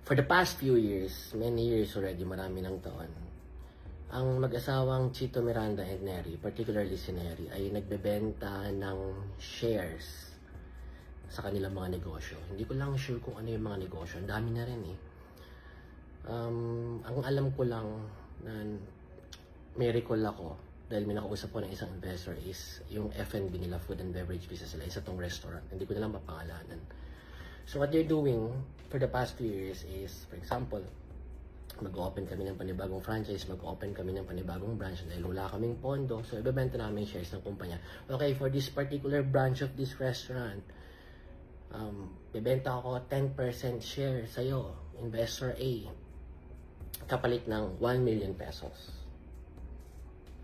For the past few years, many years already, marami ng taon, ang mag-asawang Chito Miranda and Neri, particularly si Neri, ay nagbebenta ng shares sa kanilang mga negosyo. Hindi ko lang sure kung ano yung mga negosyo. Ang dami na rin eh. Ang alam ko lang na may recall ako dahil may nakausap ko ng isang investor is yung F&B nila, food and beverage business nila, isa tong restaurant. Hindi ko na lang mapangalanan. So what they're doing for the past few years is, for example, mag-open kami ng panibagong franchise, mag-open kami ng panibagong branch dahil wala kaming pondo. So ibebenta namin shares ng kumpanya. Okay, for this particular branch of this restaurant, bibenta ako 10% share sa'yo, investor A, kapalit ng 1 million pesos.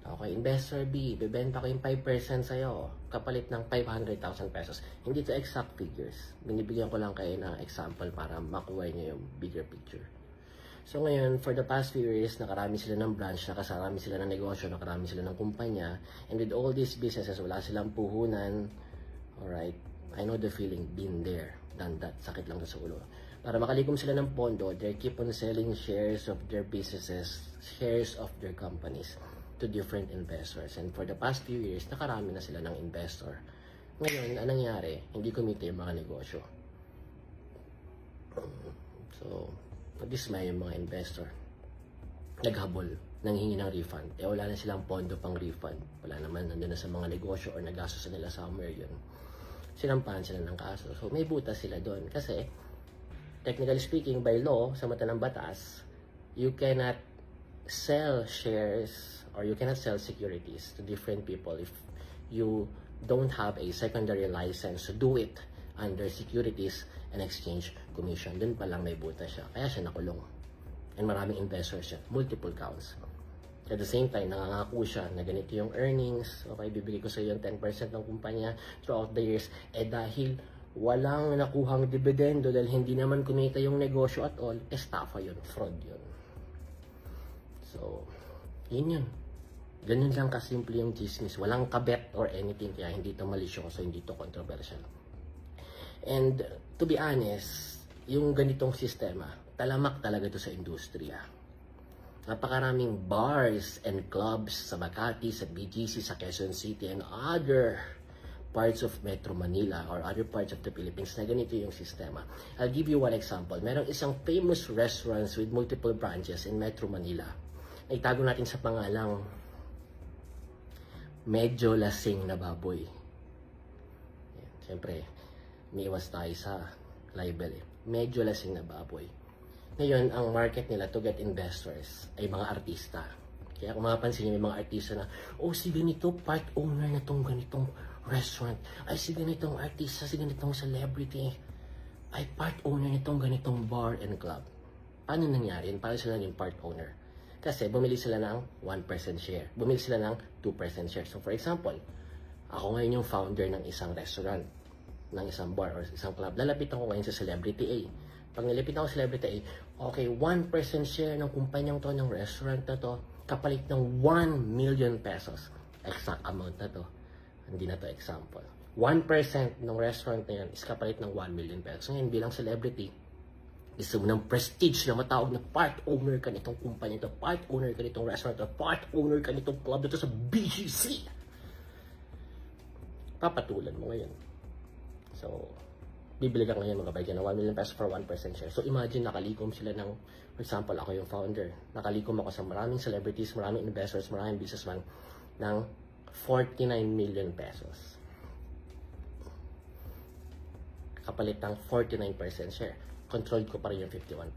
Okay, investor B, bibenta ko yung 5% sa'yo, kapalit ng 500,000 pesos. Hindi to exact figures. Binibigyan ko lang kayo ng example para makuha niyo yung bigger picture. So ngayon, for the past few years, nakarami sila ng branch, nakarami sila ng negosyo, nakarami sila ng kumpanya, and with all these businesses, wala silang puhunan. Alright, I know the feeling, been there, done that, sakit lang sa ulo. Para makalikom sila ng pondo, they keep on selling shares of their businesses, shares of their companies to different investors. And for the past few years, nakarami na sila ng investor. Ngayon, anong nangyari? Hindi kumita yung mga negosyo. So, dismay yung mga investor. Naghabol, nanghingi ng refund. Wala na silang pondo pang refund. Wala naman, nandun na sa mga negosyo or nagastos nila somewhere yun. Sinampahan sila ng kaso. So, may butas sila doon. Kasi, technically speaking, by law, sa mata ng batas, you cannot sell shares or you cannot sell securities to different people if you don't have a secondary license to do it under Securities and Exchange Commission. Dun pa lang may butas siya. Kaya siya nakulong. And maraming investors siya. Multiple counts. At the same time, nangangako siya na ganito yung earnings. Okay, bibigay ko sa iyo yung 10% ng kumpanya throughout the years. Dahil walang nakuhang dividendo dahil hindi naman kumita yung negosyo at all, estafa yun. Fraud yun. So, yun. Ganun lang kasimple yung chismis. Walang kabet or anything. Kaya hindi ito malisyoso, hindi ito controversial. And to be honest, yung ganitong sistema, talamak talaga ito sa industriya. Napakaraming bars and clubs sa Makati, sa BGC, sa Quezon City, and other parts of Metro Manila or other parts of the Philippines na ganito yung sistema. I'll give you one example. Merong isang famous restaurants with multiple branches in Metro Manila. Itago natin sa pangalang Medyo Lasing na Baboy. Siyempre, miiwas tayo sa libel eh. Medyo Lasing na Baboy. Ngayon, ang market nila to get investors ay mga artista. Kaya kung mapapansin niyo, may mga artista na, oh, si ganito, part owner na tong ganitong restaurant. Ay, si ganitong artista, si ganitong celebrity, ay part owner nitong ganitong bar and club. Paano nangyari? Paano sila naging part owner? Kasi bumili sila ng 1% share. Bumili sila ng 2% share. So for example, ako ngayon yung founder ng isang restaurant, ng isang bar or isang club. Lalapitan ko ngayon sa Celebrity A. Pag nalapitan ko sa Celebrity A, okay, 1% share ng kumpanyang to, ng restaurant na to, kapalit ng 1 million pesos. Exact amount na to. Hindi na to example. 1% ng restaurant na yan is kapalit ng 1 million pesos. Ngayon bilang celebrity, gusto mo ng prestige na matawag na part owner ka nitong kumpanya ito, part owner ka nitong restaurant ito, part owner ka nitong club ito sa BGC. Papatulan mo ngayon. So, bibili ka ngayon mga bagay ng 1 million pesos for 1% share. So, imagine nakalikom sila ng, for example, ako yung founder. Nakalikom ako sa maraming celebrities, maraming investors, maraming businessman ng 49 million pesos. Kapalit ng 49% share. Controlled ko pa rin yung 51%.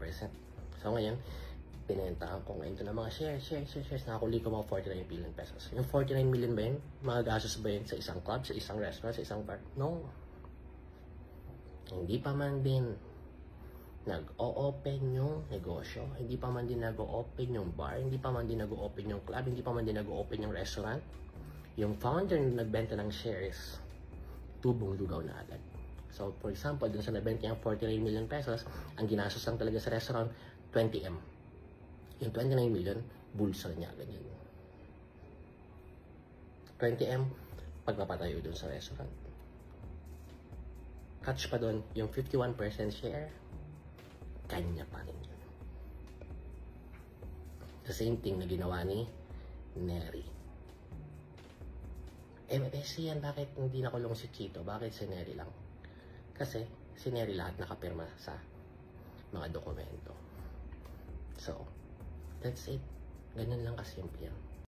So ngayon, pinentahan ko ngayon ito ng mga shares. Nakakuli ko mga 49 million pesos. Yung 49 million ba yun? Mga gastos ba yun sa isang club, sa isang restaurant, sa isang bar? No. Hindi pa man din nag-o-open yung negosyo. Hindi pa man din nag-o-open yung bar. Hindi pa man din nag-o-open yung club. Hindi pa man din nag-o-open yung restaurant. Yung founder na nagbenta ng shares, tubong lugaw na agad. So, for example, dun sa nabenta niyang 49 million pesos, ang ginastos lang talaga sa restaurant, 20M. Yung 29 million, bulsa niya, ganyan. 20M, pagpapatayo dun sa restaurant. Catch pa dun, yung 51% share, kanya pa rin yun. The same thing na ginawa ni Neri. Siyan, bakit hindi nakulong si Chito? Bakit si Neri lang? Kasi si Neri lahat nakapirma sa mga dokumento. So, that's it. Ganun lang kasimple yan.